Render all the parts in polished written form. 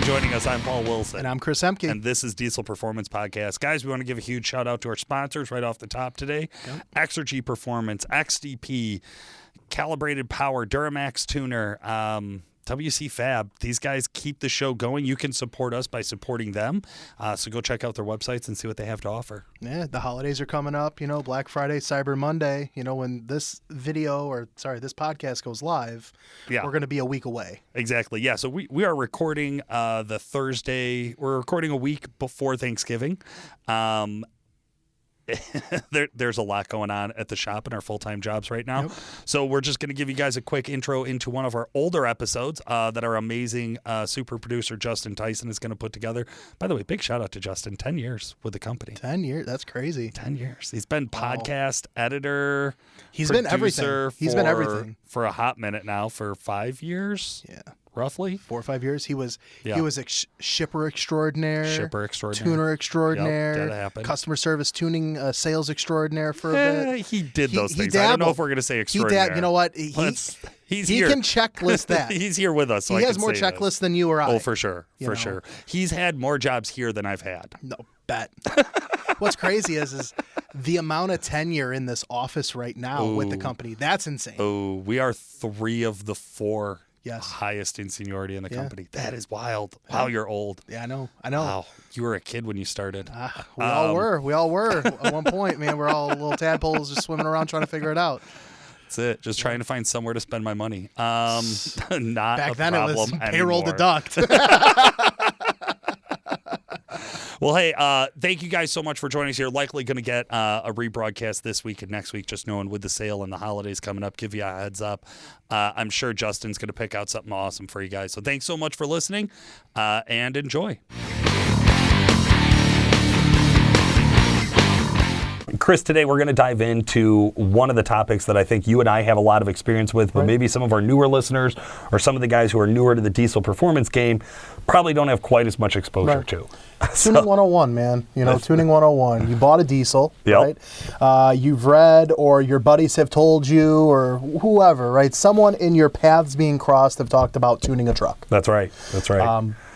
joining us. I'm Paul Wilson. And I'm Chris Emke. And this is Diesel Performance Podcast. Guys, we want to give a huge shout out to our sponsors right off the top today. Yep. Exergy Performance, XDP, Calibrated Power, Duramax Tuner, WC Fab. These guys keep the show going. You can support us by supporting them. So go check out their websites and see what they have to offer. Yeah, the holidays are coming up, Black Friday, Cyber Monday. When this podcast goes live, we're going to be a week away. Exactly. Yeah. So we are recording the Thursday. We're recording a week before Thanksgiving. There's a lot going on at the shop in our full-time jobs right now. Yep. So we're just going to give you guys a quick intro into one of our older episodes that our amazing super producer Justin Tyson is going to put together. By the way, big shout out to Justin. 10 years with the company. 10 years? That's crazy. 10 years. He's been podcast editor. He's been everything. He's been everything. For a hot minute now, for 5 years. Yeah. Roughly 4 or 5 years. He was shipper extraordinaire, tuner extraordinaire, yep, that happened. Customer service tuning sales extraordinaire for a bit. He did those things. I don't know if we're going to say extraordinaire. You know what? He here. Can checklist that. He's here with us. So he has more checklists than you or I. Oh, for sure. Sure. He's had more jobs here than I've had. No, bet. What's crazy is the amount of tenure in this office right now with the company. That's insane. Oh, we are 3 of the 4 Yes. highest in seniority in the company. That is wild. Wow, you're old. Yeah, I know. Wow, you were a kid when you started. We all were. At one point, man, we're all little tadpoles just swimming around trying to figure it out. That's it. Just trying to find somewhere to spend my money. Not Back a then problem it was anymore. payroll deduct. Well, hey, thank you guys so much for joining us. You're likely going to get a rebroadcast this week and next week, just knowing with the sale and the holidays coming up, give you a heads up. I'm sure Justin's going to pick out something awesome for you guys. So thanks so much for listening and enjoy. Chris, today we're going to dive into one of the topics that I think you and I have a lot of experience with, but maybe some of our newer listeners or some of the guys who are newer to the diesel performance game probably don't have quite as much exposure to. Tuning 101, man. Tuning 101. You bought a diesel, yep. right? You've read or your buddies have told you or whoever, right? Someone in your paths being crossed have talked about tuning a truck. That's right.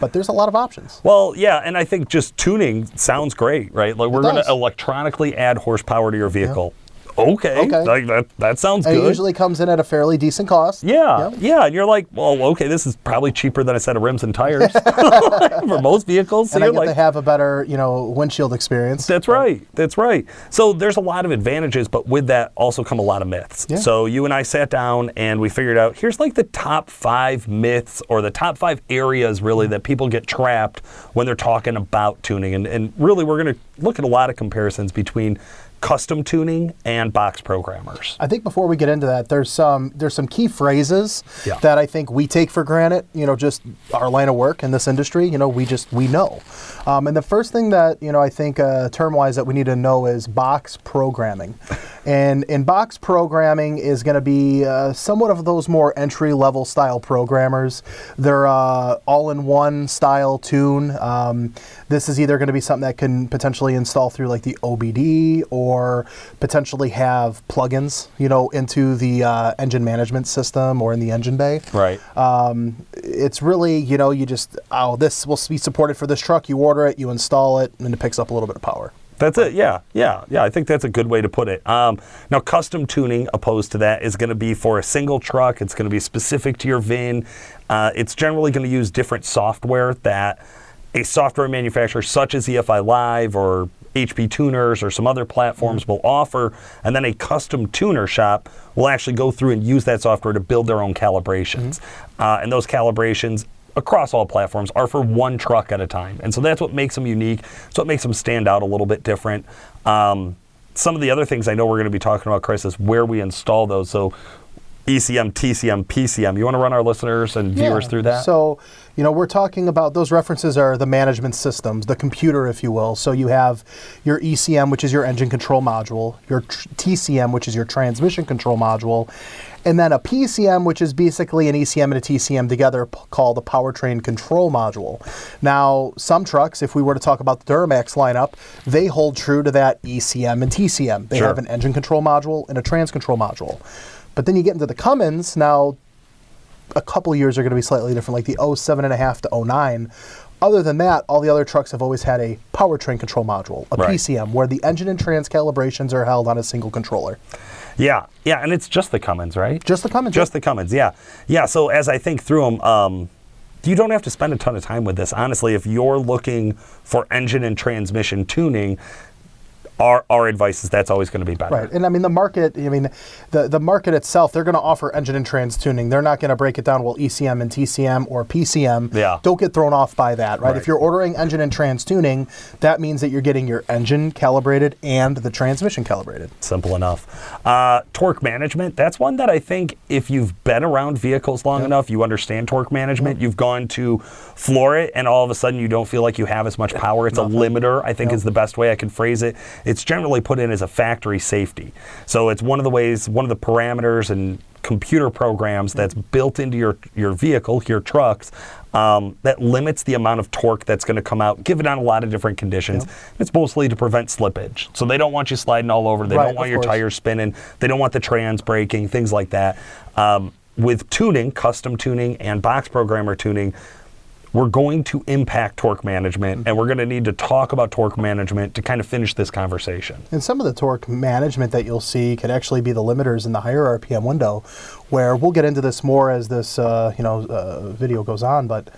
But there's a lot of options. Well, yeah, and I think just tuning sounds great, right? Like we're going to electronically add horsepower to your vehicle. Yeah. Okay. Like that sounds good. It usually comes in at a fairly decent cost. Yeah. And you're like, well, okay, this is probably cheaper than a set of rims and tires for most vehicles. So and I get to have a better, windshield experience. That's right. So there's a lot of advantages, but with that also come a lot of myths. Yeah. So you and I sat down and we figured out, here's like the top 5 myths or the top 5 areas really that people get trapped when they're talking about tuning. And really we're going to look at a lot of comparisons between custom tuning and box programmers. I think before we get into that, there's some key phrases that I think we take for granted, just our line of work in this industry, we know. And the first thing that, I think term-wise that we need to know is box programming. And box programming is going to be somewhat of those more entry-level style programmers. They're all-in-one style tune. This is either going to be something that can potentially install through like the OBD or potentially have plugins, into the engine management system or in the engine bay. Right. It's really, you just, this will be supported for this truck. You order it, you install it, and it picks up a little bit of power. That's it. Yeah. I think that's a good way to put it. Now, custom tuning, opposed to that, is going to be for a single truck. It's going to be specific to your VIN. It's generally going to use different software that a software manufacturer such as EFI Live or HP Tuners or some other platforms will offer, and then a custom tuner shop will actually go through and use that software to build their own calibrations. And those calibrations across all platforms are for one truck at a time. And so that's what makes them unique. It's what makes them stand out a little bit different. Some of the other things I know we're going to be talking about, Chris, is where we install those. So ECM, TCM, PCM. You want to run our listeners and viewers through that? So, we're talking about those references are the management systems, the computer, if you will. So you have your ECM, which is your engine control module, your TCM, which is your transmission control module, and then a PCM, which is basically an ECM and a TCM together called the powertrain control module. Now, some trucks, if we were to talk about the Duramax lineup, they hold true to that ECM and TCM. They have an engine control module and a trans control module. But then you get into the Cummins, now a couple years are going to be slightly different, like the 07.5 to 09. Other than that, all the other trucks have always had a powertrain control module, a PCM, where the engine and trans calibrations are held on a single controller. Yeah, and it's just the Cummins, right? Just the Cummins. Just the Cummins, yeah. Yeah, so as I think through them, you don't have to spend a ton of time with this. Honestly, if you're looking for engine and transmission tuning, our advice is that's always going to be better. Right, and I mean the market. The market itself, they're going to offer engine and trans tuning. They're not going to break it down. Well, ECM and TCM or PCM. Yeah. Don't get thrown off by that, right? If you're ordering engine and trans tuning, that means that you're getting your engine calibrated and the transmission calibrated. Simple enough. Torque management. That's one that I think if you've been around vehicles long enough, you understand torque management. You've gone to floor it, and all of a sudden you don't feel like you have as much power. It's a limiter, I think is the best way I can phrase it. It's generally put in as a factory safety. So it's one of the ways, one of the parameters and computer programs that's built into your vehicle, your trucks, that limits the amount of torque that's going to come out, given on a lot of different conditions. It's mostly to prevent slippage. So they don't want you sliding all over. They don't want your tires spinning. They don't want the trans breaking, things like that. With tuning, custom tuning and box programmer tuning, we're going to impact torque management, and we're going to need to talk about torque management to kind of finish this conversation. And some of the torque management that you'll see could actually be the limiters in the higher RPM window, where we'll get into this more as this video goes on, but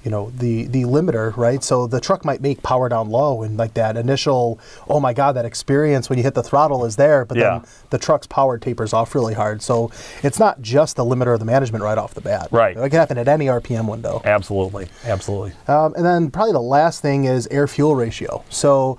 the limiter, right? So the truck might make power down low, and like that initial, oh my God, that experience when you hit the throttle is there, but then the truck's power tapers off really hard. So it's not just the limiter of the management right off the bat. Right. It can happen at any RPM window. Absolutely. And then probably the last thing is air-fuel ratio. So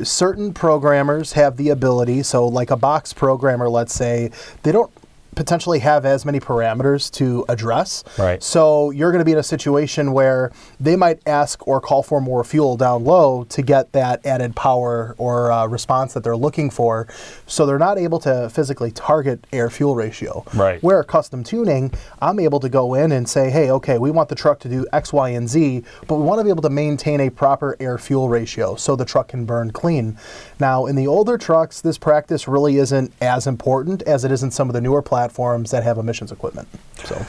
certain programmers have the ability, so like a box programmer, let's say, they don't potentially have as many parameters to address. Right. So you're going to be in a situation where they might ask or call for more fuel down low to get that added power or response that they're looking for. So they're not able to physically target air-fuel ratio. Right. Where custom tuning, I'm able to go in and say, hey, okay, we want the truck to do X, Y, and Z, but we want to be able to maintain a proper air-fuel ratio so the truck can burn clean. Now, in the older trucks, this practice really isn't as important as it is in some of the newer platforms that have emissions equipment. So,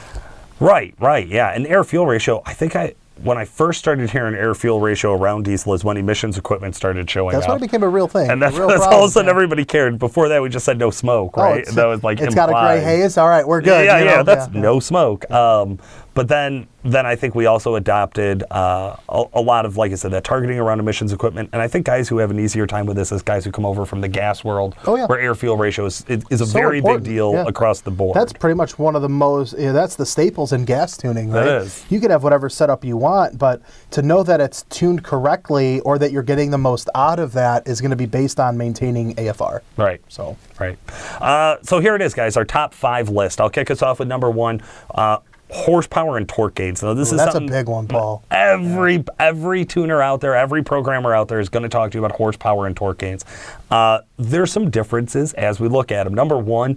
Right, yeah. And air-fuel ratio, I think when I first started hearing air-fuel ratio around diesel is when emissions equipment started showing up. That's when it became a real thing. And that's all of a sudden everybody cared. Before that, we just said no smoke, right? And that was like it's implied. got a gray haze. All right, we're good. Yeah, that's no smoke. But then I think we also adopted a lot of, like I said, that targeting around emissions equipment. And I think guys who have an easier time with this is guys who come over from the gas world, where air-fuel ratio is a so very important. Big deal across the board. That's pretty much one of the most, that's the staples in gas tuning, right? That is. You could have whatever setup you want, but to know that it's tuned correctly or that you're getting the most out of that is going to be based on maintaining AFR. Right. So here it is, guys, our top 5 list. I'll kick us off with number 1. Horsepower and torque gains. Now this is that's a big one, Paul. Every tuner out there, every programmer out there is going to talk to you about horsepower and torque gains. There's some differences as we look at them. Number 1,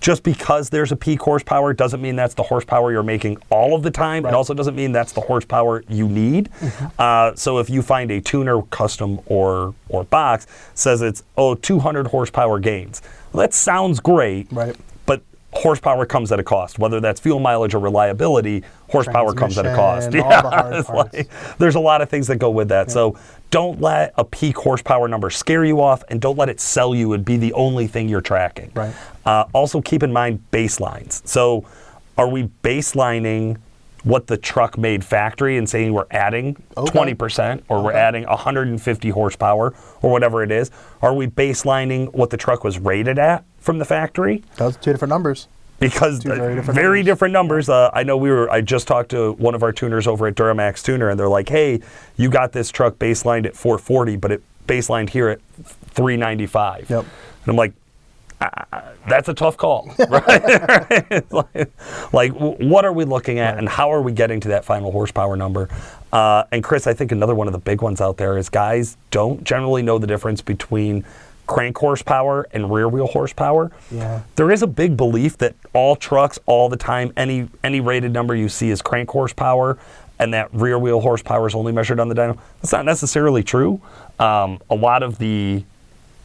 just because there's a peak horsepower doesn't mean that's the horsepower you're making all of the time. It also doesn't mean that's the horsepower you need. So if you find a tuner, custom or box, says it's 200 horsepower gains. Well, that sounds great. Right. Horsepower comes at a cost, whether that's fuel mileage or reliability. Horsepower comes at a cost. All the hard parts. There's a lot of things that go with that. So don't let a peak horsepower number scare you off, and don't let it sell you and be the only thing you're tracking. Right. Also keep in mind baselines. So are we baselining what the truck made factory and saying we're adding 20% or we're adding 150 horsepower or whatever it is? Are we baselining what the truck was rated at from the factory? Those 2 different numbers. Because very different numbers. I know I just talked to one of our tuners over at Duramax Tuner, and they're like, hey, you got this truck baselined at 440, but it baselined here at 395. Yep. And I'm like, that's a tough call, right? like, what are we looking at, and how are we getting to that final horsepower number? And Chris, I think another one of the big ones out there is guys don't generally know the difference between crank horsepower and rear wheel horsepower. Yeah. There is a big belief that all trucks, all the time, any rated number you see is crank horsepower, and that rear wheel horsepower is only measured on the dyno. That's not necessarily true. A lot of the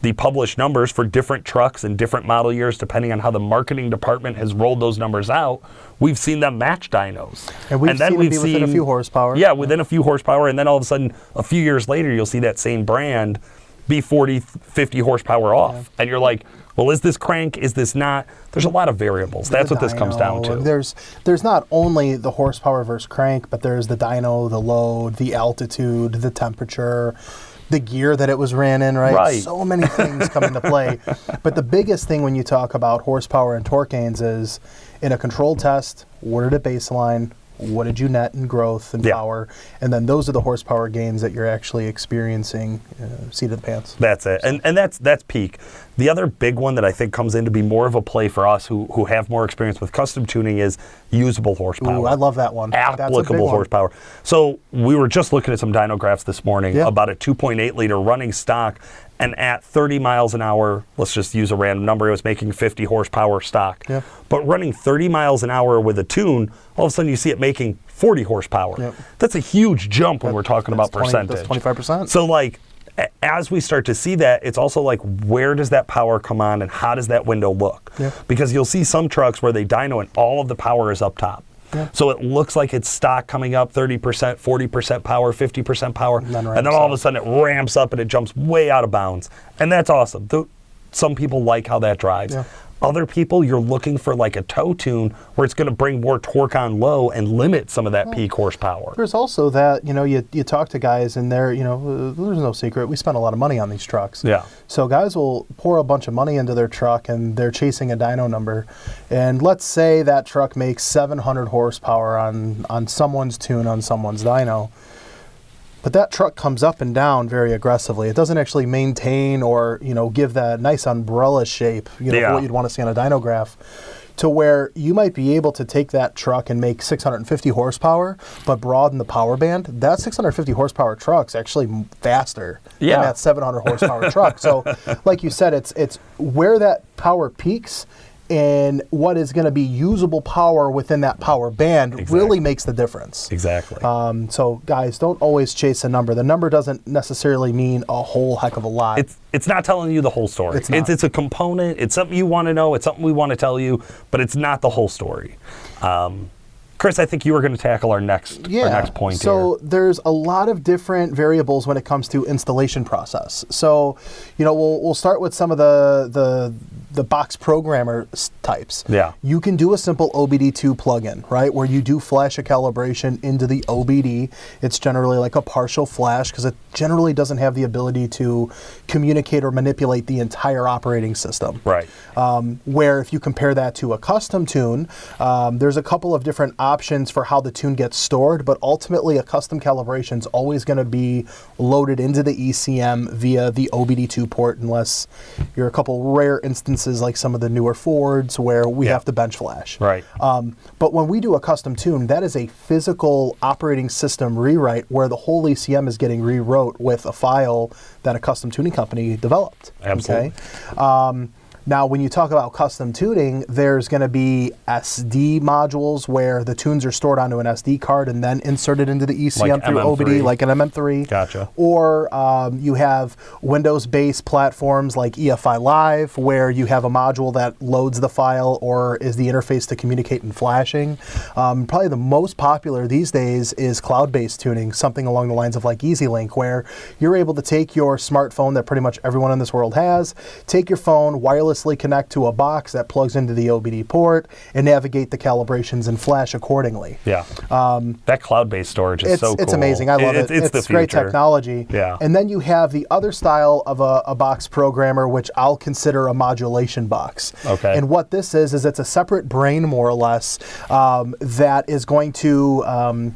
the published numbers for different trucks and different model years, depending on how the marketing department has rolled those numbers out, we've seen them match dynos. And we've seen within a few horsepower. Yeah, within a few horsepower, and then all of a sudden, a few years later, you'll see that same brand be 40, 50 horsepower off. Yeah. And you're like, well, is this crank? Is this not? There's a lot of variables. That's what this comes down to. There's not only the horsepower versus crank, but there's the dyno, the load, the altitude, the temperature, the gear that it was ran in, right? So many things come into play. But the biggest thing when you talk about horsepower and torque gains is, in a controlled test, where did it baseline? What did you net in growth and power? And then those are the horsepower gains that you're actually experiencing seat of the pants. That's it. And that's peak. The other big one that I think comes in to be more of a play for us who have more experience with custom tuning is usable horsepower. Ooh, I love that one. Applicable horsepower. So we were just looking at some dyno graphs this morning about a 2.8 liter running stock, and at 30 miles an hour, let's just use a random number, it was making 50 horsepower stock. Yep. But running 30 miles an hour with a tune, all of a sudden you see it making 40 horsepower. Yep. That's a huge jump when we're talking about percentage. That's 25%. So like, as we start to see that, it's also like, where does that power come on and how does that window look? Yep. Because you'll see some trucks where they dyno and all of the power is up top. Yeah. So it looks like it's stock coming up 30%, 40% power, 50% power, and then all of a sudden it ramps up and it jumps way out of bounds. And that's awesome. Some people like how that drives. Yeah. Other people, you're looking for like a toe tune where it's going to bring more torque on low and limit some of that peak horsepower. There's also that, you talk to guys and they're, there's no secret. We spend a lot of money on these trucks. Yeah. So guys will pour a bunch of money into their truck and they're chasing a dyno number. And let's say that truck makes 700 horsepower on someone's tune, on someone's dyno. But that truck comes up and down very aggressively. It doesn't actually maintain or, give that nice umbrella shape, what you'd want to see on a dyno graph, to where you might be able to take that truck and make 650 horsepower, but broaden the power band. That 650 horsepower truck's actually faster than that 700 horsepower truck. So, like you said, it's where that power peaks and what is going to be usable power within that power band really makes the difference. Exactly. So guys, don't always chase a number. The number doesn't necessarily mean a whole heck of a lot. It's not telling you the whole story. It's a component. It's something you want to know. It's something we want to tell you, but it's not the whole story. Chris, I think you were going to tackle our next point so there's a lot of different variables when it comes to installation process. So, we'll start with some of the box programmer types. Yeah. You can do a simple OBD2 plugin, right, where you do flash a calibration into the OBD. It's generally like a partial flash because it generally doesn't have the ability to communicate or manipulate the entire operating system. Right. Where if you compare that to a custom tune, there's a couple of different options for how the tune gets stored, but ultimately a custom calibration is always going to be loaded into the ECM via the OBD2 port, unless you're a couple rare instances like some of the newer Fords where we have to bench flash. Right. But when we do a custom tune, that is a physical operating system rewrite where the whole ECM is getting rewrote with a file that a custom tuning company developed. Absolutely. Okay? Now, when you talk about custom tuning, there's going to be SD modules where the tunes are stored onto an SD card and then inserted into the ECM like through MM3. OBD, like an MM3. Gotcha. Or you have Windows-based platforms like EFI Live, where you have a module that loads the file or is the interface to communicate in flashing. Probably the most popular these days is cloud-based tuning, something along the lines of like EasyLink, where you're able to take your smartphone that pretty much everyone in this world has, take your phone, wirelessly connect to a box that plugs into the OBD port, and navigate the calibrations and flash accordingly. Yeah. That cloud-based storage is so cool. It's amazing. I love it. It's great technology. Yeah. And then you have the other style of a box programmer, which I'll consider a modulation box. Okay. And what this is it's a separate brain, more or less, that is going to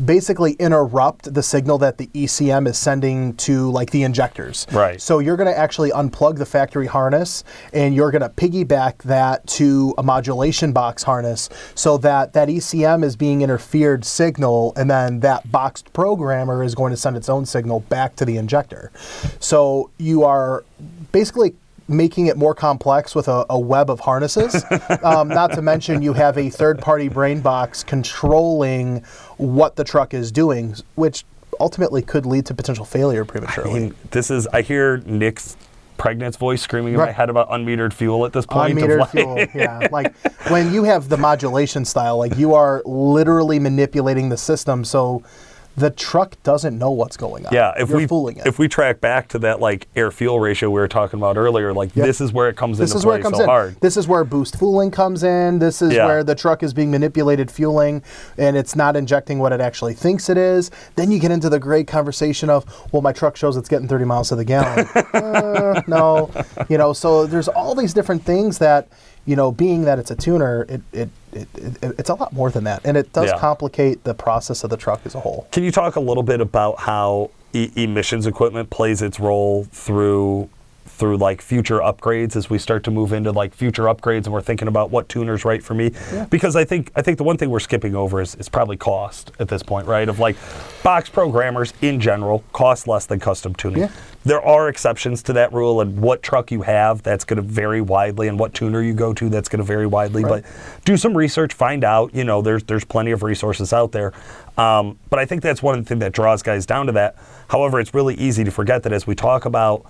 basically interrupt the signal that the ECM is sending to like the injectors. Right. So you're going to actually unplug the factory harness and you're going to piggyback that to a modulation box harness so that ECM is being interfered signal, and then that boxed programmer is going to send its own signal back to the injector. So you are basically making it more complex with a web of harnesses. Not to mention you have a third-party brain box controlling what the truck is doing, which ultimately could lead to potential failure prematurely. I hear Nick's pregnant's voice screaming in my head about unmetered fuel at this point. Unmetered fuel, yeah. Like when you have the modulation style, like you are literally manipulating the system so the truck doesn't know what's going on. Yeah, You're fooling it. if we track back to that like air fuel ratio we were talking about earlier, like this is where it comes into play so hard. This is where boost fueling comes in. This is where the truck is being manipulated fueling and it's not injecting what it actually thinks it is. Then you get into the great conversation of, well, my truck shows it's getting 30 miles to the gallon. No, you know, so there's all these different things that, you know, being that it's a tuner, it's a lot more than that, and it does complicate the process of the truck as a whole. Can you talk a little bit about how emissions equipment plays its role through like future upgrades as we start to move into like future upgrades and we're thinking about what tuner's right for me? Because I think the one thing we're skipping over is probably cost at this point, right? Of like box programmers in general cost less than custom tuning. There are exceptions to that rule, and what truck you have, that's going to vary widely, and what tuner you go to, that's going to vary widely. But do some research, find out. You know, there's plenty of resources out there. But I think that's one of the things that draws guys down to that. However, it's really easy to forget that as we talk about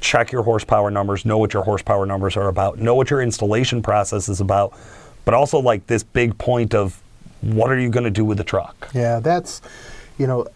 check your horsepower numbers, know what your horsepower numbers are about, know what your installation process is about, but also like this big point of what are you going to do with the truck? Yeah, that's, you know,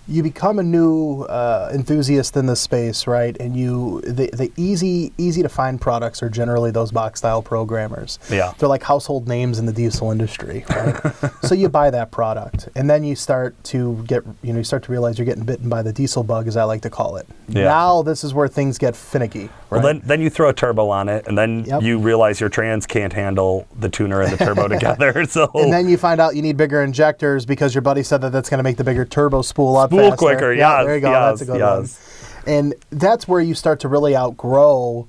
you become a new enthusiast in this space, right? And the easy to find products are generally those box style programmers. Yeah, they're like household names in the diesel industry, right? So you buy that product, and then you start to get, you know, you start to realize you're getting bitten by the diesel bug, as I like to call it. Now this is where things get finicky. Right? Well, then you throw a turbo on it, and then you realize your trans can't handle the tuner and the turbo together. So and then you find out you need bigger injectors because your buddy said that that's going to make the bigger turbo spool up spool faster. quicker. Yeah, there you go. That's a good one. And that's where you start to really outgrow.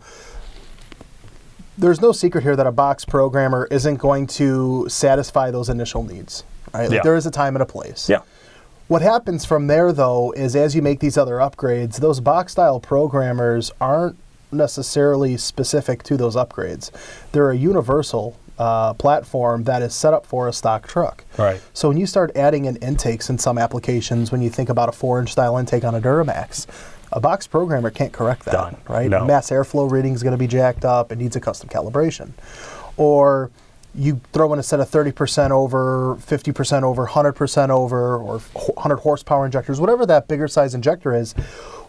There's no secret here that a box programmer isn't going to satisfy those initial needs. Right? Like there is a time and a place. Yeah. What happens from there, though, is as you make these other upgrades, those box-style programmers aren't necessarily specific to those upgrades. They're a universal platform that is set up for a stock truck. Right. So when you start adding in intakes in some applications, when you think about a 4-inch style intake on a Duramax, a box programmer can't correct that. Right? No. Mass airflow reading is going to be jacked up. It needs a custom calibration. Or you throw in a set of 30% over, 50% over, 100% over, or 100 horsepower injectors, whatever that bigger size injector is.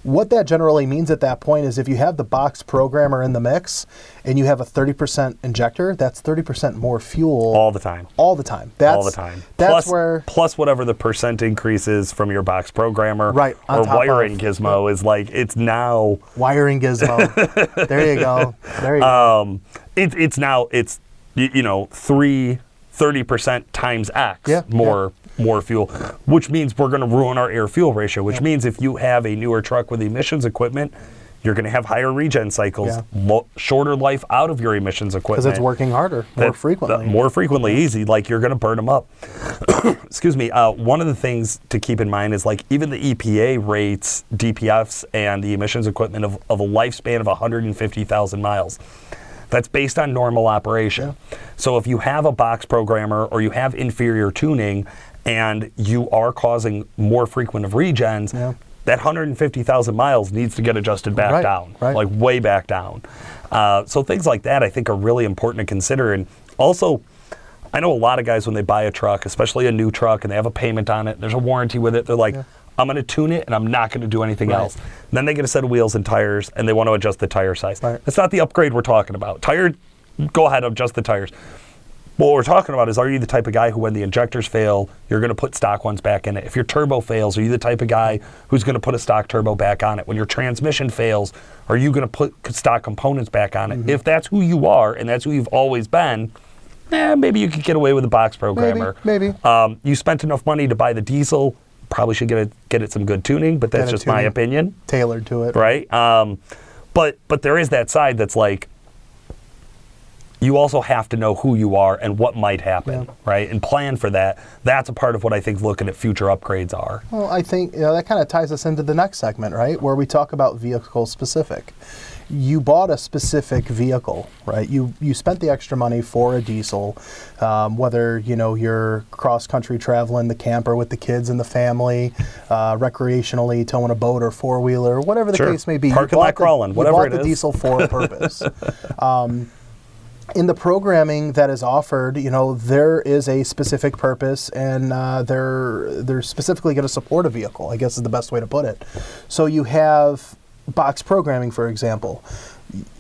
What that generally means at that point is if you have the box programmer in the mix and you have a 30% injector, that's 30% more fuel. All the time. All the time. All the time. That's where... Plus whatever the percent increase is from your box programmer. Right. Or wiring gizmo is like, it's now... Wiring gizmo. There you go. There you go. It's now, it's, you know, 30% times X more fuel, which means we're going to ruin our air fuel ratio, which means if you have a newer truck with emissions equipment, you're going to have higher regen cycles, shorter life out of your emissions equipment. Because it's working harder, more frequently. More frequently, easy, like you're going to burn them up. Excuse me. One of the things to keep in mind is like even the EPA rates DPFs and the emissions equipment of a lifespan of 150,000 miles. That's based on normal operation. So if you have a box programmer or you have inferior tuning and you are causing more frequent of regens, that 150,000 miles needs to get adjusted back down, like way back down. So things like that I think are really important to consider. And also, I know a lot of guys when they buy a truck, especially a new truck, and they have a payment on it, there's a warranty with it, they're like, I'm going to tune it and I'm not going to do anything else. And then they get a set of wheels and tires and they want to adjust the tire size. That's not the upgrade we're talking about. Go ahead, adjust the tires. What we're talking about is, are you the type of guy who when the injectors fail, you're going to put stock ones back in it? If your turbo fails, are you the type of guy who's going to put a stock turbo back on it? When your transmission fails, are you going to put stock components back on it? If that's who you are and that's who you've always been, maybe you could get away with a box programmer. Maybe. You spent enough money to buy the diesel, probably should get it some good tuning, but that's just my opinion. Tailored to it. Right? But there is that side that's like, you also have to know who you are and what might happen, right? And plan for that. That's a part of what I think looking at future upgrades are. Well, I think that kind of ties us into the next segment, right? Where we talk about vehicle specific. you bought a specific vehicle, right? You spent the extra money for a diesel, whether you're cross-country traveling the camper with the kids and the family, recreationally towing a boat or four-wheeler, whatever the case may be. Parking lot crawling, whatever it is. You bought the diesel for a purpose. In the programming that is offered, there is a specific purpose, and they're specifically going to support a vehicle, I guess is the best way to put it. So you have box programming, for example.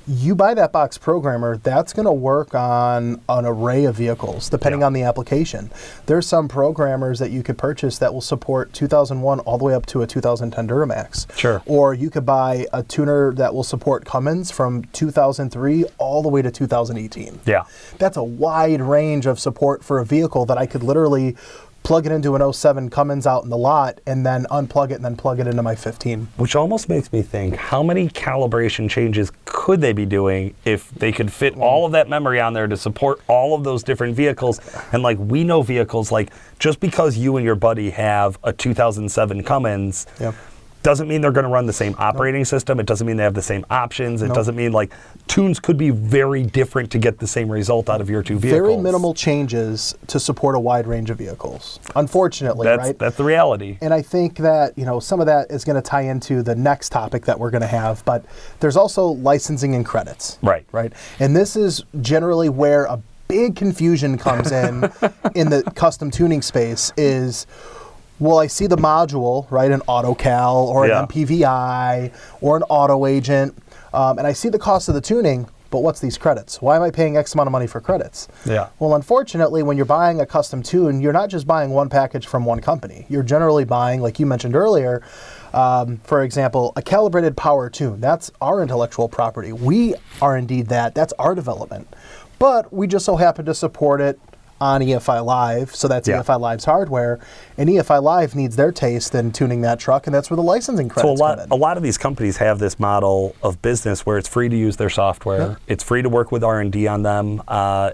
You buy that box programmer, that's going to work on an array of vehicles, depending on the application. There's some programmers that you could purchase that will support 2001 all the way up to a 2010 Duramax. Sure. Or you could buy a tuner that will support Cummins from 2003 all the way to 2018. Yeah. That's a wide range of support for a vehicle that I could literally plug it into an 07 Cummins out in the lot and then unplug it and then plug it into my 15. Which almost makes me think, how many calibration changes could they be doing if they could fit all of that memory on there to support all of those different vehicles? And like, we know vehicles, like, just because you and your buddy have a 2007 Cummins, doesn't mean they're going to run the same operating system. It doesn't mean they have the same options. It doesn't mean, like, tunes could be very different to get the same result out of your two vehicles. Very minimal changes to support a wide range of vehicles, unfortunately, right? That's the reality. And I think that, some of that is going to tie into the next topic that we're going to have, but there's also licensing and credits. Right. Right. And this is generally where a big confusion comes in the custom tuning space is, well, I see the module, right, an AutoCal or an MPVI or an Auto Agent, and I see the cost of the tuning, but what's these credits? Why am I paying X amount of money for credits? Yeah. Well, unfortunately, when you're buying a custom tune, you're not just buying one package from one company. You're generally buying, like you mentioned earlier, for example, a calibrated power tune. That's our intellectual property. We are indeed that. That's our development. But we just so happen to support it on EFI Live, so that's EFI Live's hardware, and EFI Live needs their taste in tuning that truck, and that's where the licensing credits come in. A lot of these companies have this model of business where it's free to use their software, it's free to work with R&D on them,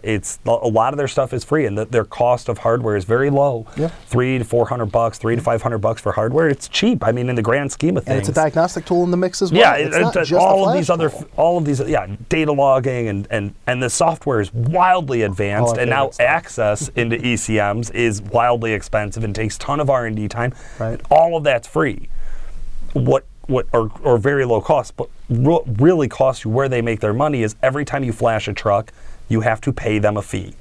it's a lot of their stuff is free, and their cost of hardware is very low. $300 to $400, $300 to $500 for hardware. It's cheap. I mean, in the grand scheme of things. And it's a diagnostic tool in the mix as well. Yeah, it's not just all of these data logging and the software is wildly advanced, and now access into ECMs is wildly expensive and takes a ton of R&D time. Right. All of that's free. Or very low cost, but really costs you where they make their money is every time you flash a truck, you have to pay them a fee.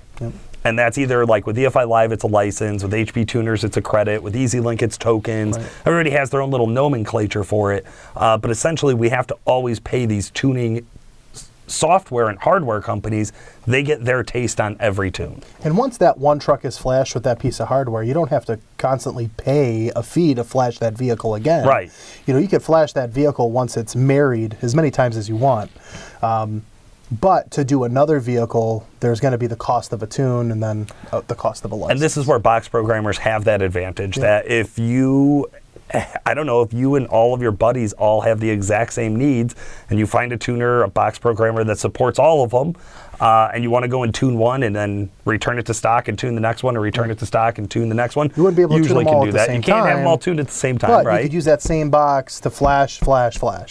And that's either, like with EFI Live, it's a license. With HP Tuners, it's a credit. With EasyLink, it's tokens. Everybody has their own little nomenclature for it. But essentially, we have to always pay these tuning software and hardware companies. They get their taste on every tune. And once that one truck is flashed with that piece of hardware, you don't have to constantly pay a fee to flash that vehicle again. Right. You could flash that vehicle once it's married as many times as you want. But to do another vehicle, there's going to be the cost of a tune and then the cost of a license. And this is where box programmers have that advantage, that if you, I don't know, if you and all of your buddies all have the exact same needs and you find a tuner, a box programmer that supports all of them, and you want to go and tune one and then return it to stock and tune the next one, or return it to stock and tune the next one, you wouldn't be able to usually tune them all can do at the that. same You can't have them all time, tuned at the same time, but right? you could use that same box to flash.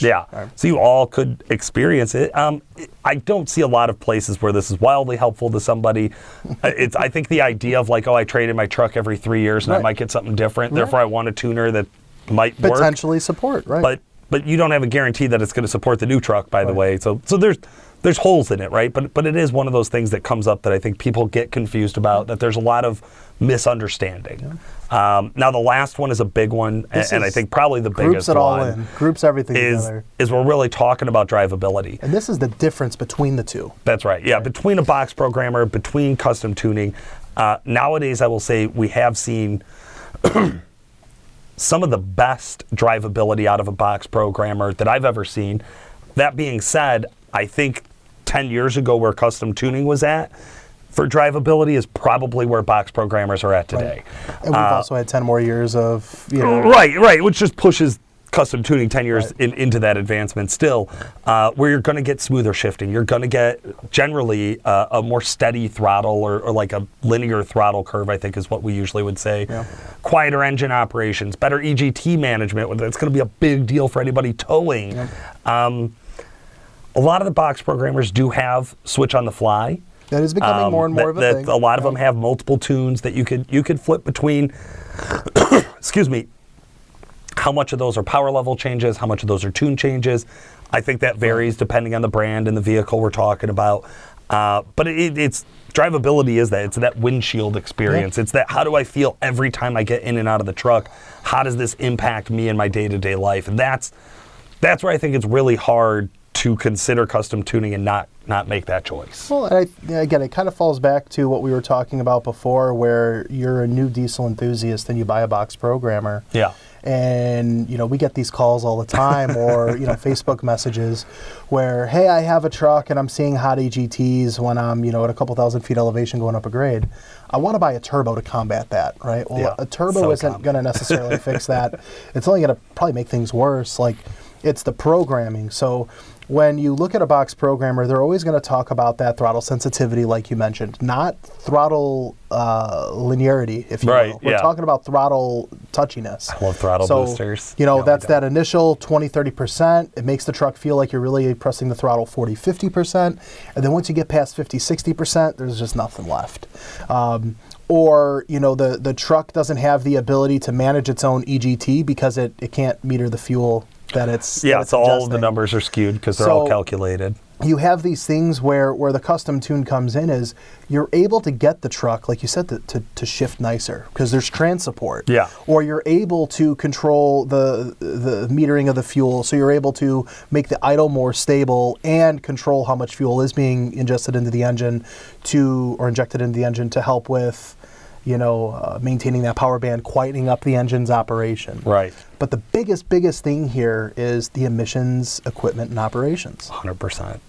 Yeah, right. So you all could experience it. I don't see a lot of places where this is wildly helpful to somebody. I think the idea of like, I trade in my truck every 3 years and I might get something different, therefore I want a tuner that might work. Potentially support, right. But you don't have a guarantee that it's going to support the new truck, by the way. So there's holes in it, right? But it is one of those things that comes up that I think people get confused about, that there's a lot of misunderstanding. Now the last one is a big one, and I think probably the biggest one. Groups it all in, groups everything together. Is we're really talking about drivability. And this is the difference between the two. That's right, yeah, between a box programmer, between custom tuning. Nowadays, I will say we have seen some of the best drivability out of a box programmer that I've ever seen. That being said, I think 10 years ago where custom tuning was at for drivability is probably where box programmers are at today. Right. And we've also had 10 more years of, Right, which just pushes custom tuning 10 years into that advancement still, where you're going to get smoother shifting. You're going to get generally a more steady throttle or like a linear throttle curve, I think is what we usually would say. Yeah. Quieter engine operations, better EGT management. That's going to be a big deal for anybody towing. Yeah. a lot of the box programmers do have switch on the fly. That is becoming more and more of a thing. A lot of them have multiple tunes that you could flip between. Excuse me. How much of those are power level changes? How much of those are tune changes? I think that varies depending on the brand and the vehicle we're talking about. But it's drivability is that. It's that windshield experience. It's that how do I feel every time I get in and out of the truck? How does this impact me in my day-to-day life? And that's where I think it's really hard to consider custom tuning and not make that choice. Well, again, it kind of falls back to what we were talking about before, where you're a new diesel enthusiast and you buy a box programmer. Yeah. And, we get these calls all the time or, Facebook messages where, hey, I have a truck and I'm seeing hot EGTs when I'm, at a couple thousand feet elevation going up a grade. I want to buy a turbo to combat that, right? Well, a turbo isn't going to necessarily fix that. It's only going to probably make things worse. Like, it's the programming. So when you look at a box programmer, they're always going to talk about that throttle sensitivity, like you mentioned, not throttle linearity, if you will. We're talking about throttle touchiness. I love throttle boosters. That's that initial 20, 30%. It makes the truck feel like you're really pressing the throttle 40, 50%. And then once you get past 50, 60%, there's just nothing left. Or, the truck doesn't have the ability to manage its own EGT because it can't meter the fuel that it's so all of the numbers are skewed because they're all calculated. You have these things where the custom tune comes in is you're able to get the truck, like you said, to shift nicer because there's trans support. Yeah. Or you're able to control the metering of the fuel, so you're able to make the idle more stable and control how much fuel is being ingested into the engine or injected into the engine to help with maintaining that power band, quietening up the engine's operation. Right. But the biggest thing here is the emissions, equipment, and operations. 100%.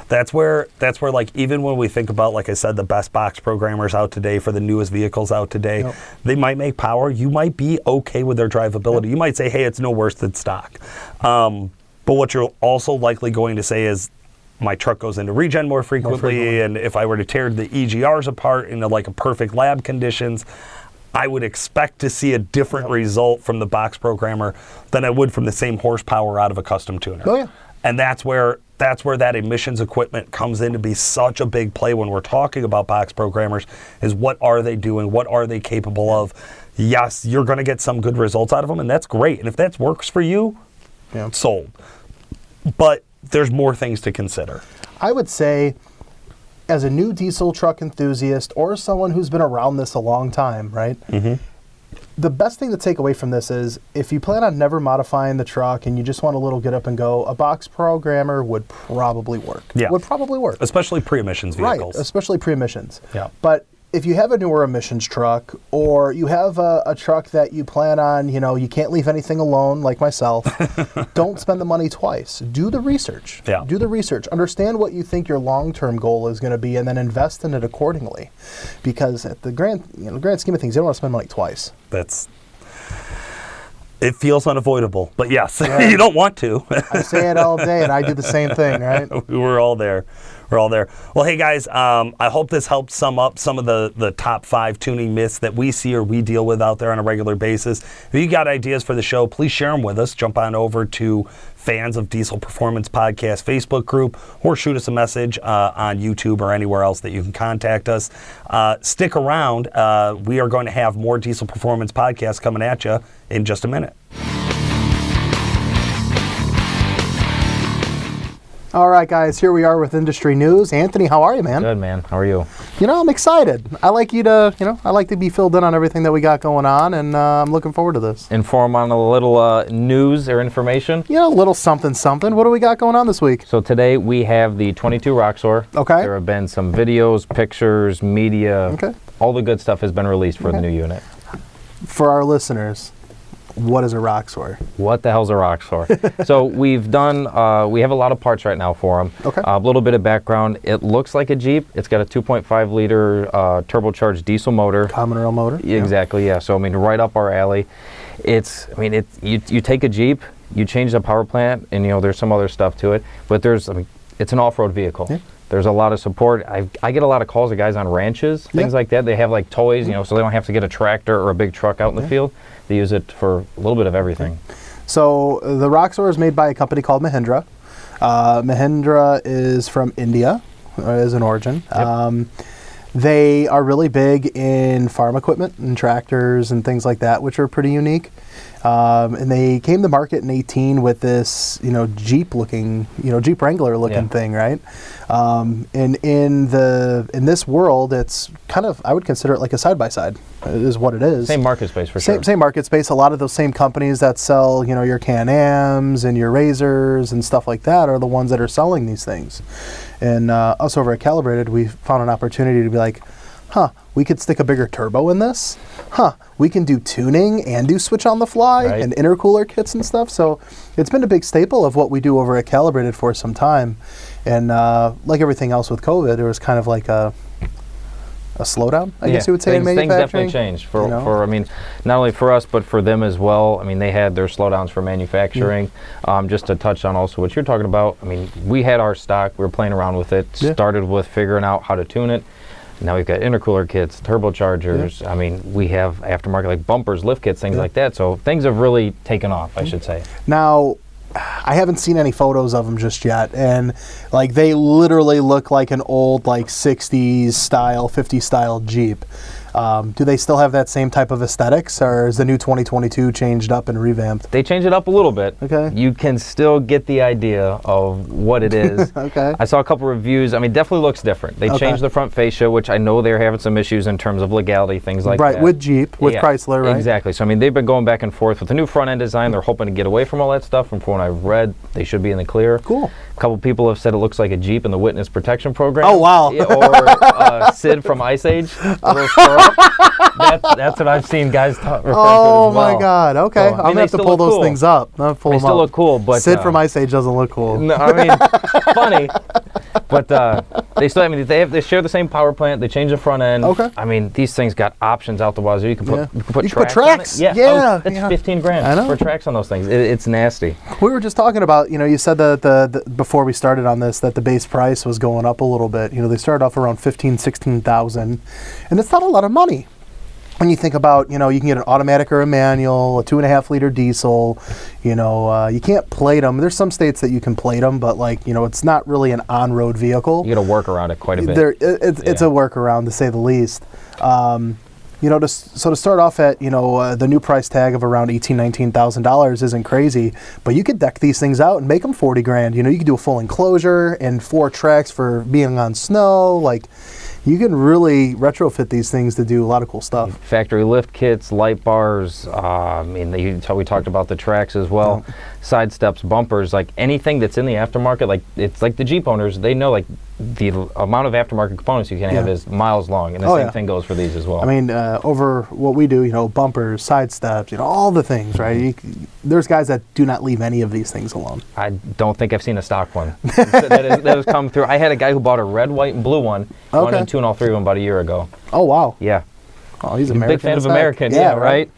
That's where like even when we think about, like I said, the best box programmers out today for the newest vehicles out today, they might make power. You might be okay with their drivability. You might say, hey, it's no worse than stock. But what you're also likely going to say is, my truck goes into regen more frequently, and if I were to tear the EGRs apart into like a perfect lab conditions, I would expect to see a different result from the box programmer than I would from the same horsepower out of a custom tuner. Oh yeah. And that's where that emissions equipment comes in to be such a big play when we're talking about box programmers, is what are they doing? What are they capable of? Yes, you're going to get some good results out of them, and that's great. And if that works for you, sold. But there's more things to consider. I would say, as a new diesel truck enthusiast or someone who's been around this a long time, right? Mm-hmm. The best thing to take away from this is if you plan on never modifying the truck and you just want a little get up and go, a box programmer would probably work. Yeah. Would probably work. Especially pre-emissions vehicles. Right, especially pre-emissions. Yeah. But if you have a newer emissions truck, or you have a truck that you plan on, you can't leave anything alone, like myself, don't spend the money twice. Do the research. Yeah. Do the research. Understand what you think your long-term goal is going to be, and then invest in it accordingly. Because at the grand scheme of things, you don't want to spend money twice. It feels unavoidable, but yes, you don't want to. I say it all day, and I do the same thing, right? We're all there. Well, hey guys, I hope this helped sum up some of the top 5 tuning myths that we see or we deal with out there on a regular basis. If you got ideas for the show, please share them with us. Jump on over to Fans of Diesel Performance Podcast Facebook group, or shoot us a message on YouTube or anywhere else that you can contact us. Stick around. We are going to have more Diesel Performance Podcasts coming at you in just a minute. All right, guys, here we are with industry news. Anthony, how are you, man? Good, man. How are you? I'm excited. I like to be filled in on everything that we got going on, and I'm looking forward to this. Inform on a little news or information? A little something. What do we got going on this week? So today we have the 22 Roxor. Okay. There have been some videos, pictures, media. Okay. All the good stuff has been released for the new unit. For our listeners, what is a Roxor? What the hell's a Roxor? So we have a lot of parts right now for them. Okay. A little bit of background. It looks like a Jeep. It's got a 2.5 liter turbocharged diesel motor. Common rail motor. Exactly, yeah. So right up our alley. You take a Jeep, you change the power plant, and there's some other stuff to it. But it's an off-road vehicle. Yeah. There's a lot of support. I get a lot of calls of guys on ranches, things like that. They have like toys, so they don't have to get a tractor or a big truck out in the field. They use it for a little bit of everything. So the Roxor is made by a company called Mahindra. Mahindra is from India as an origin. Yep. They are really big in farm equipment and tractors and things like that, which are pretty unique. And they came to market in 18 with this, Jeep Wrangler looking thing, right? And in this world, it's kind of, I would consider it like a side-by-side, is what it is. Same market space for sure. Same market space. A lot of those same companies that sell, your Can-Ams and your Razors and stuff like that are the ones that are selling these things. And us over at Calibrated, we found an opportunity to be like, we could stick a bigger turbo in this. We can do tuning and do switch on the fly and intercooler kits and stuff. So it's been a big staple of what we do over at Calibrated for some time. And like everything else with COVID, it was kind of like a slowdown, I guess you would say, in manufacturing. Things definitely changed for I mean, not only for us, but for them as well. I mean, they had their slowdowns for manufacturing. Just to touch on also what you're talking about, I mean, we had our stock, we were playing around with it, started with figuring out how to tune it. Now we've got intercooler kits, turbochargers. I mean, we have aftermarket like bumpers, lift kits, things like that. So things have really taken off, I should say. Now, I haven't seen any photos of them just yet, and like they literally look like an old like 60s style, 50s style Jeep. Do they still have that same type of aesthetics, or is the new 2022 changed up and revamped? They changed it up a little bit. Okay. You can still get the idea of what it is. Okay. I saw a couple reviews. I mean, definitely looks different. They changed the front fascia, which I know they're having some issues in terms of legality, things like that. Right, with Jeep, with Chrysler, right? Exactly. So, I mean, they've been going back and forth with the new front end design. They're hoping to get away from all that stuff. And from what I've read, they should be in the clear. Cool. A couple people have said it looks like a Jeep in the Witness Protection Program. Oh, wow. Or Sid from Ice Age, a little squirrel. That's what I've seen guys refer to as well. Oh my God! Okay, So, I'm gonna have to pull those things up. They still look cool, but Sid from Ice Age doesn't look cool. No, I mean, funny, but they still. I mean, they share the same power plant. They change the front end. Okay. I mean, these things got options out the wazoo. You can put tracks. On it. Yeah. That's 15 grand for tracks on those things. It's nasty. We were just talking about, you said that the before we started on this that the base price was going up a little bit. They started off around 16,000, and it's not a lot of money. When you think about, you can get an automatic or a manual, a 2.5 liter diesel, you can't plate them. There's some states that you can plate them, but it's not really an on-road vehicle. You got to work around it quite a bit. It's a workaround, to say the least. To start off at, the new price tag of around $19,000 isn't crazy, but you could deck these things out and make them 40 grand. You could do a full enclosure and 4 tracks for being on snow, you can really retrofit these things to do a lot of cool stuff. Factory lift kits, light bars. I mean, we talked about the tracks as well. Side steps, bumpers, anything that's in the aftermarket. It's like the Jeep owners. They know the amount of aftermarket components you can have is miles long, and the same thing goes for these as well. I mean, over what we do, bumpers, side steps, all the things, right? There's guys that do not leave any of these things alone. I don't think I've seen a stock one that has come through. I had a guy who bought a red, white, and blue one. Wanted to tune all 3 of them about a year ago. Oh, wow. Yeah. Oh, he's American. Big fan of American. Yeah, right?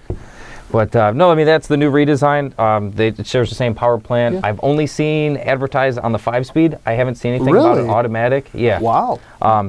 But no, I mean, that's the new redesign. It shares the same power plant. I've only seen advertised on the 5-speed. I haven't seen anything about an automatic. Yeah. Wow.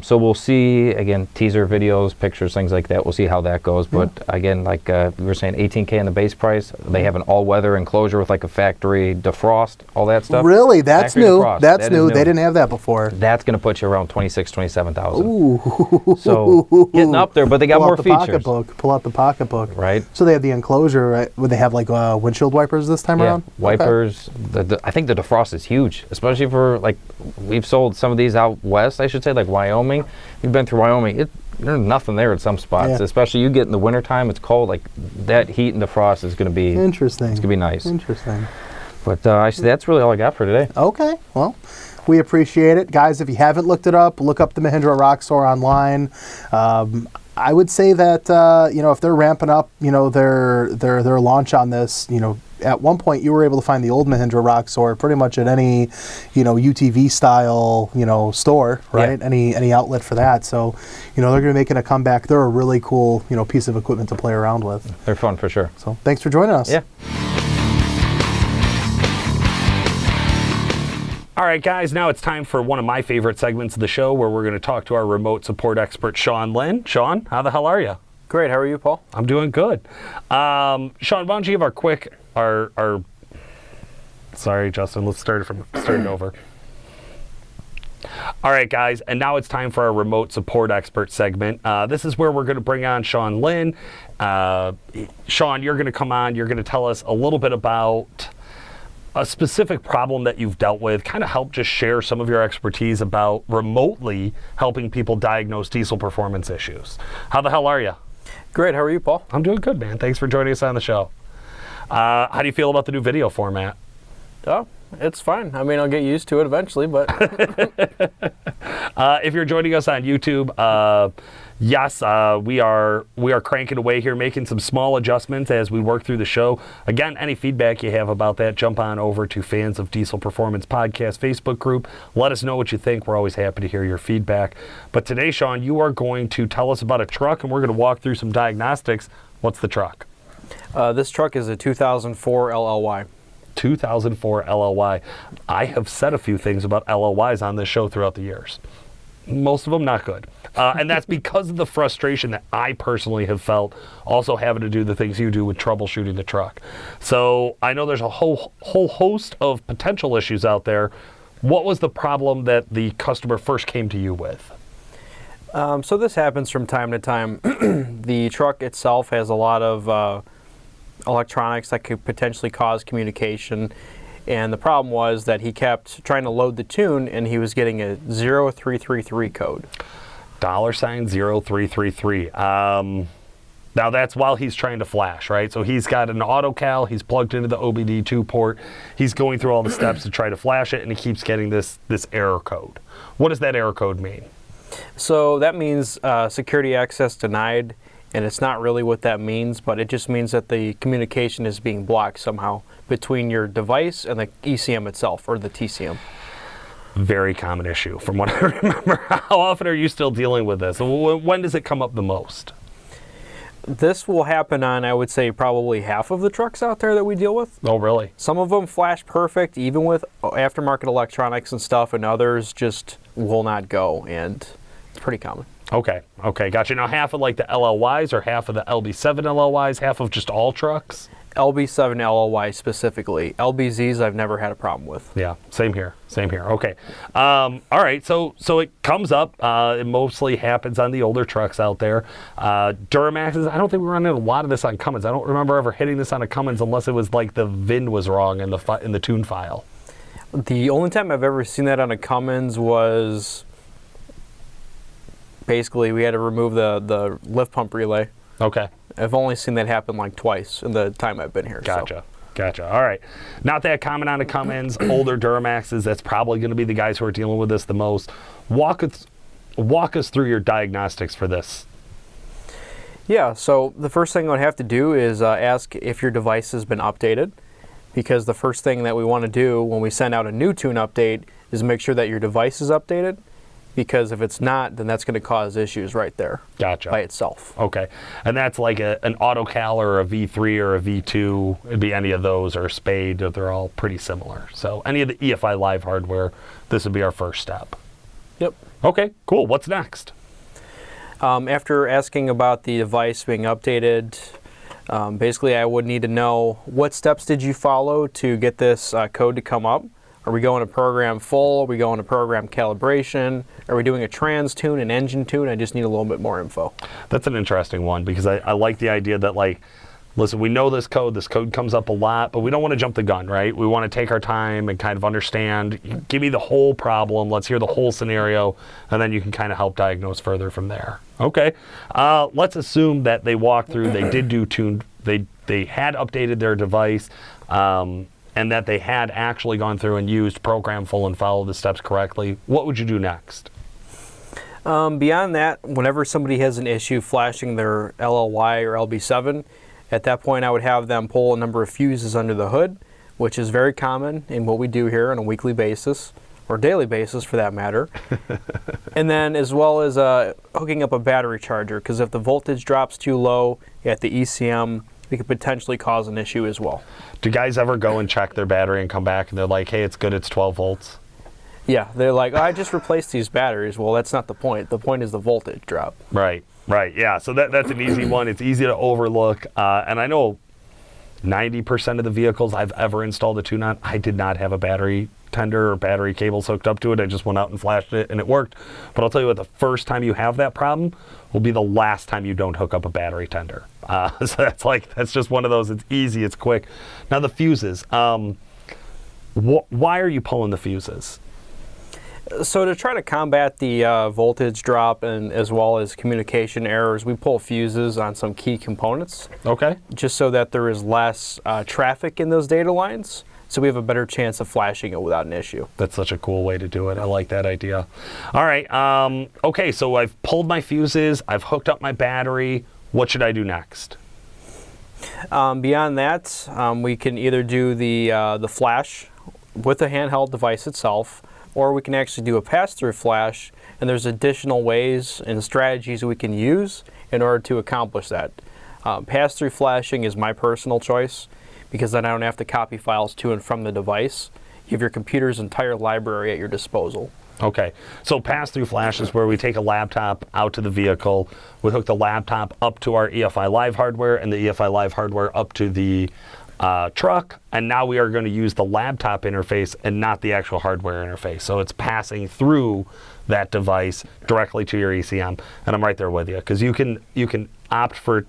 So we'll see, again, teaser videos, pictures, things like that. We'll see how that goes. But again, we were saying $18K in the base price. They have an all-weather enclosure with a factory defrost, all that stuff. Really? That's factory new. Defrost. That's new. They didn't have that before. That's going to put you around 27,000. Ooh. So getting up there, but they got more features. Pull out the pocketbook. Right. So they have the enclosure, right? Would they have windshield wipers this time around? Wipers. Okay. I think the defrost is huge, especially for we've sold some of these out west, I should say, like Wyoming. You've been through Wyoming. There's nothing there at some spots, especially you get in the wintertime, it's cold. That heat and defrost is going to be interesting. It's going to be nice. Interesting. But that's really all I got for today. Okay. Well, we appreciate it. Guys, if you haven't looked it up, look up the Mahindra Rockstar online. I would say that if they're ramping up, their launch on this, at one point you were able to find the old Mahindra Rockstar pretty much at any, UTV style, store, right? Yeah. Any outlet for that. So, they're going to be making a comeback. They're a really cool, piece of equipment to play around with. They're fun for sure. So, thanks for joining us. Yeah. All right, guys, now it's time for one of my favorite segments of the show where we're going to talk to our remote support expert, Sean Lynn. Sean, how the hell are you? Great. How are you, Paul? I'm doing good. Sean, why don't you give our Sorry, Justin. Let's start it over. All right, guys, and now it's time for our remote support expert segment. This is where we're going to bring on Sean Lynn. Sean, you're going to come on. You're going to tell us a little bit about a specific problem that you've dealt with, kind of help just share some of your expertise about remotely helping people diagnose diesel performance issues. How the hell are you? Great. How are you, Paul? I'm doing good, man. Thanks for joining us on the show. How do you feel about the new video format? Oh, it's fine. I mean, I'll get used to it eventually, but... If you're joining us on YouTube, yes, we are cranking away here, making some small adjustments as we work through the show. Again, any feedback you have about that, jump on over to Fans of Diesel Performance Podcast Facebook group. Let us know what you think. We're always happy to hear your feedback. But today, Sean, you are going to tell us about a truck, and we're going to walk through some diagnostics. What's the truck? This truck is a 2004 LLY. 2004 LLY. I have said a few things about LLYs on this show throughout the years. Most of them not good. And that's because of the frustration that I personally have felt also having to do the things you do with troubleshooting the truck. So I know there's a whole host of potential issues out there. What was the problem that the customer first came to you with? So this happens from time to time. The truck itself has a lot of electronics that could potentially cause communication. And the problem was that he kept trying to load the tune and he was getting a 0333 code. $0333. Now that's while he's trying to flash, right? So he's got an AutoCal, he's plugged into the OBD2 port, he's going through all the steps to try to flash it, and he keeps getting this error code. What does that error code mean? So that means security access denied, and it's not really what that means, but it just means that the communication is being blocked somehow between your device and the ECM itself, or the TCM. Very common issue from what I remember. How often are you still dealing with this? When does it come up the most? This will happen on, I would say, probably half of the trucks out there that we deal with. Oh, really? Some of them flash perfect, even with aftermarket electronics and stuff, and others just will not go, and it's pretty common. Okay, gotcha. Now, half of like the LLYs or half of the LB7 LLYs, half of just all trucks? LB7 LLY specifically. LBZs I've never had a problem with. Yeah, same here. Okay. All right, so it comes up. It mostly happens on the older trucks out there. Duramaxes, I don't think we run into a lot of this on Cummins. I don't remember ever hitting this on a Cummins unless it was like the VIN was wrong in the tune file. The only time I've ever seen that on a Cummins was basically we had to remove the lift pump relay. Okay. I've only seen that happen like twice in the time I've been here. Gotcha. All right. Not that common on a Cummins. Older Duramaxes, that's probably going to be the guys who are dealing with this the most. Walk us through your diagnostics for this. Yeah, so the first thing I would have to do is ask if your device has been updated, because the first thing that we want to do when we send out a new tune update is make sure that your device is updated. Because if it's not, then that's going to cause issues right there. Gotcha. By itself. Okay. And that's like an AutoCal or a V3 or a V2. It'd be any of those, or a Spade. They're all pretty similar. So any of the EFI Live hardware, this would be our first step. Yep. Okay, cool. What's next? After asking about the device being updated, basically I would need to know what steps did you follow to get this code to come up? Are we going to program full? Are we going to program calibration? Are we doing a trans tune, an engine tune? I just need a little bit more info. That's an interesting one, because I like the idea that, like, listen, we know this code comes up a lot, but we don't want to jump the gun, right? We want to take our time and kind of understand, give me the whole problem, let's hear the whole scenario, and then you can kind of help diagnose further from there. Okay, let's assume that they walked through, they did do tune, they had updated their device, and that they had actually gone through and used program full and followed the steps correctly. What would you do next? Beyond that, whenever somebody has an issue flashing their LLY or LB7, at that point I would have them pull a number of fuses under the hood, which is very common in what we do here on a weekly basis, or daily basis for that matter. And then as well as hooking up a battery charger, because if the voltage drops too low at the ECM, it could potentially cause an issue as well. Do guys ever go and check their battery and come back and they're like, hey, it's good, it's 12 volts? Yeah, they're like, oh, I just replaced these batteries. Well, that's not the point. The point is the voltage drop. Right, yeah. So that's an easy one. It's easy to overlook. And I know 90% of the vehicles I've ever installed a tune on, I did not have a battery tender or battery cables hooked up to it. I just went out and flashed it and it worked. But I'll tell you what, the first time you have that problem will be the last time you don't hook up a battery tender. So that's just one of those. It's easy, it's quick. Now the fuses. Why are you pulling the fuses? So to try to combat the voltage drop and as well as communication errors, we pull fuses on some key components. Okay. Just so that there is less traffic in those data lines, so we have a better chance of flashing it without an issue. That's such a cool way to do it. I like that idea. All right. Okay, so I've pulled my fuses. I've hooked up my battery. What should I do next? Beyond that, we can either do the flash with the handheld device itself, or we can actually do a pass-through flash, and there's additional ways and strategies we can use in order to accomplish that. Pass-through flashing is my personal choice because then I don't have to copy files to and from the device. You have your computer's entire library at your disposal. Okay, so pass-through flash is where we take a laptop out to the vehicle, we hook the laptop up to our EFI Live hardware and the EFI Live hardware up to the truck, and now we are going to use the laptop interface and not the actual hardware interface. So it's passing through that device directly to your ECM, and I'm right there with you because you can opt for.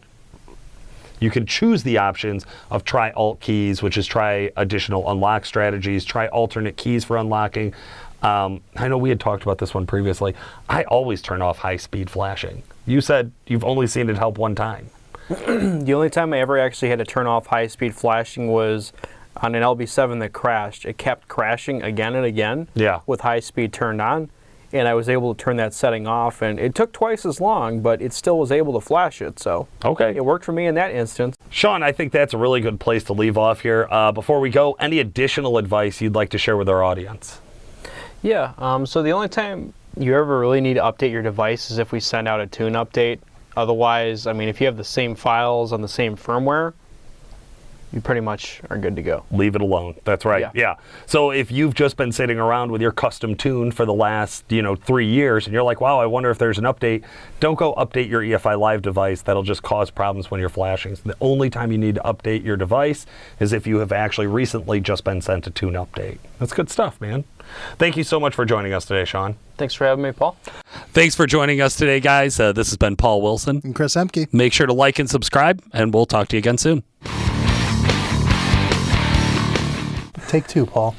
You can choose the options of try alt keys, which is try additional unlock strategies, try alternate keys for unlocking. I know we had talked about this one previously. I always turn off high-speed flashing. You said you've only seen it help one time. The only time I ever actually had to turn off high-speed flashing was on an LB7 that crashed. It kept crashing again and again with high-speed turned on, and I was able to turn that setting off, and it took twice as long, but it still was able to flash it, so okay, it worked for me in that instance. Sean, I think that's a really good place to leave off here. Before we go, any additional advice you'd like to share with our audience? Yeah, so the only time you ever really need to update your device is if we send out a tune update. Otherwise, I mean, if you have the same files on the same firmware, you pretty much are good to go. Leave it alone. That's right. Yeah. So if you've just been sitting around with your custom tune for the last, 3 years, and you're like, wow, I wonder if there's an update, don't go update your EFI Live device. That'll just cause problems when you're flashing. So the only time you need to update your device is if you have actually recently just been sent a tune update. That's good stuff, man. Thank you so much for joining us today, Sean. Thanks for having me, Paul. Thanks for joining us today, guys. This has been Paul Wilson. And Chris Emke. Make sure to like and subscribe, and we'll talk to you again soon. Take two, Paul.